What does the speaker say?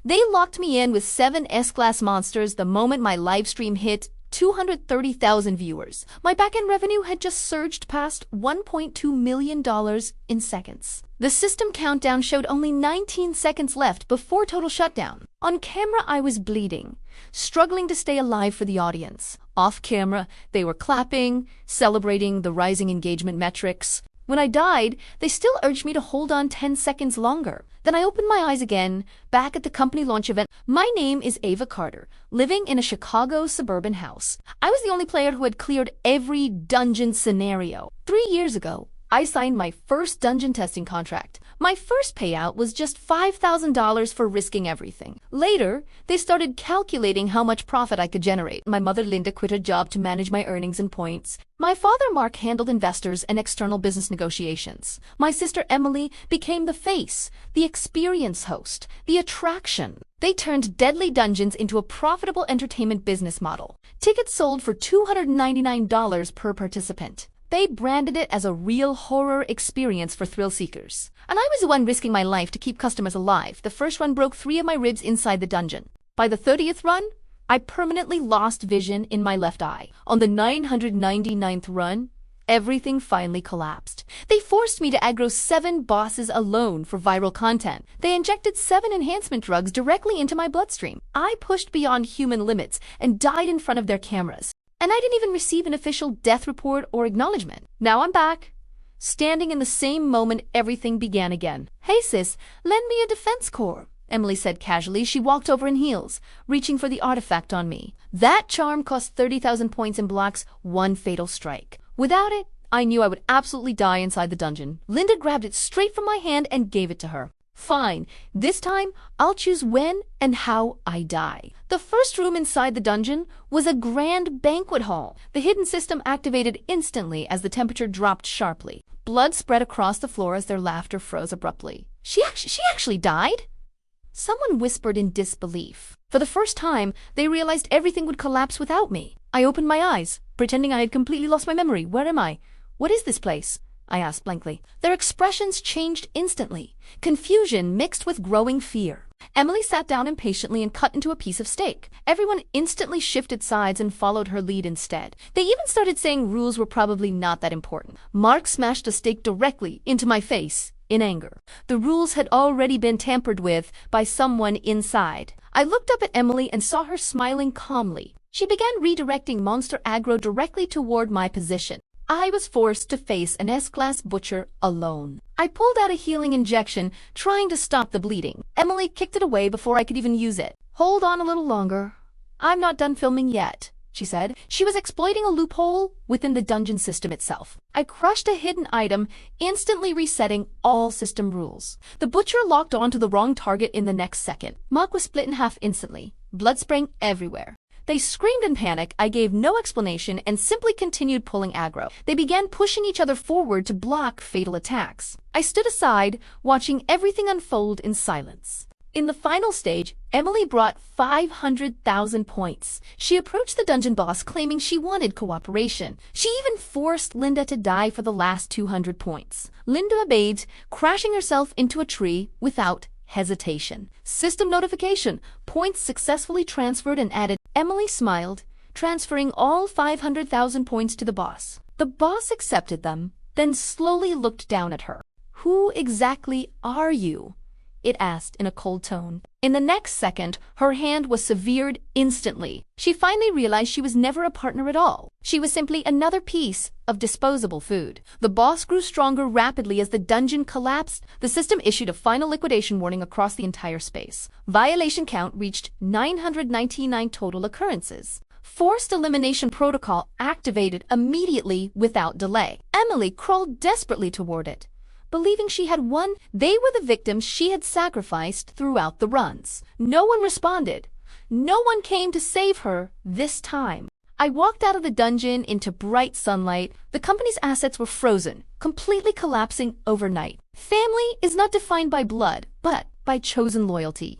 They locked me in with 7 S-Class monsters the moment my livestream hit 230,000 viewers. My backend revenue had just surged past $1.2 million in seconds. The system countdown showed only 19 seconds left before total shutdown. On camera, I was bleeding, struggling to stay alive for the audience. Off camera, they were clapping, celebrating the rising engagement metrics. When I died, they still urged me to hold on 10 seconds longer. Then I opened my eyes again, back at the company launch event. My name is Ava Carter, living in a Chicago suburban house. I was the only player who had cleared every dungeon scenario. 3 years ago, I signed my first dungeon testing contract. My first payout was just $5,000 for risking everything. Later, they started calculating how much profit I could generate. My mother Linda quit her job to manage my earnings and points. My father Mark handled investors and external business negotiations. My sister Emily became the face, the experience host, the attraction. They turned Deadly Dungeons into a profitable entertainment business model. Tickets sold for $299 per participant. They branded it as a real horror experience for thrill seekers. And I was the one risking my life to keep customers alive. The first run broke 3 of my ribs inside the dungeon. By the 30th run, I permanently lost vision in my left eye. On the 999th run, everything finally collapsed. They forced me to aggro 7 bosses alone for viral content. They injected 7 enhancement drugs directly into my bloodstream. I pushed beyond human limits and died in front of their cameras. And I didn't even receive an official death report or acknowledgement. Now I'm back, standing in the same moment everything began again. "Hey sis, lend me a defense core," Emily said casually. She walked over in heels, reaching for the artifact on me. That charm cost 30,000 points and blocks 1 fatal strike. Without it, I knew I would absolutely die inside the dungeon. Linda grabbed it straight from my hand and gave it to her. Fine, this time I'll choose when and how I die. The first room inside the dungeon was a grand banquet hall. The hidden system activated instantly as the temperature dropped sharply. Blood spread across the floor as their laughter froze abruptly. She actually died? Someone whispered in disbelief. For the first time, they realized everything would collapse without me. I opened my eyes, pretending I had completely lost my memory. Where am I? What is this place? I asked blankly. Their expressions changed instantly, confusion mixed with growing fear. Emily sat down impatiently and cut into a piece of steak. Everyone instantly shifted sides and followed her lead instead. They even started saying rules were probably not that important. Mark smashed a steak directly into my face in anger. The rules had already been tampered with by someone inside. I looked up at Emily and saw her smiling calmly. She began redirecting monster aggro directly toward my position. I was forced to face an S-Class butcher alone. I pulled out a healing injection, trying to stop the bleeding. Emily kicked it away before I could even use it. "Hold on a little longer. I'm not done filming yet," she said. She was exploiting a loophole within the dungeon system itself. I crushed a hidden item, instantly resetting all system rules. The butcher locked onto the wrong target in the next second. Mark was split in half instantly, blood spraying everywhere. They screamed in panic. I gave no explanation and simply continued pulling aggro. They began pushing each other forward to block fatal attacks. I stood aside, watching everything unfold in silence. In the final stage, Emily brought 500,000 points. She approached the dungeon boss claiming she wanted cooperation. She even forced Linda to die for the last 200 points. Linda obeyed, crashing herself into a tree without hesitation. System notification. Points successfully transferred and added. Emily smiled, transferring all 500,000 points to the boss. The boss accepted them, then slowly looked down at her. "Who exactly are you?" it asked in a cold tone. In the next second, her hand was severed instantly. She finally realized she was never a partner at all. She was simply another piece of disposable food. The boss grew stronger rapidly as the dungeon collapsed. The system issued a final liquidation warning across the entire space. Violation count reached 999 total occurrences. Forced elimination protocol activated immediately without delay. Emily crawled desperately toward it, believing she had won. They were the victims she had sacrificed throughout the runs. No one responded. No one came to save her this time. I walked out of the dungeon into bright sunlight. The company's assets were frozen, completely collapsing overnight. Family is not defined by blood, but by chosen loyalty.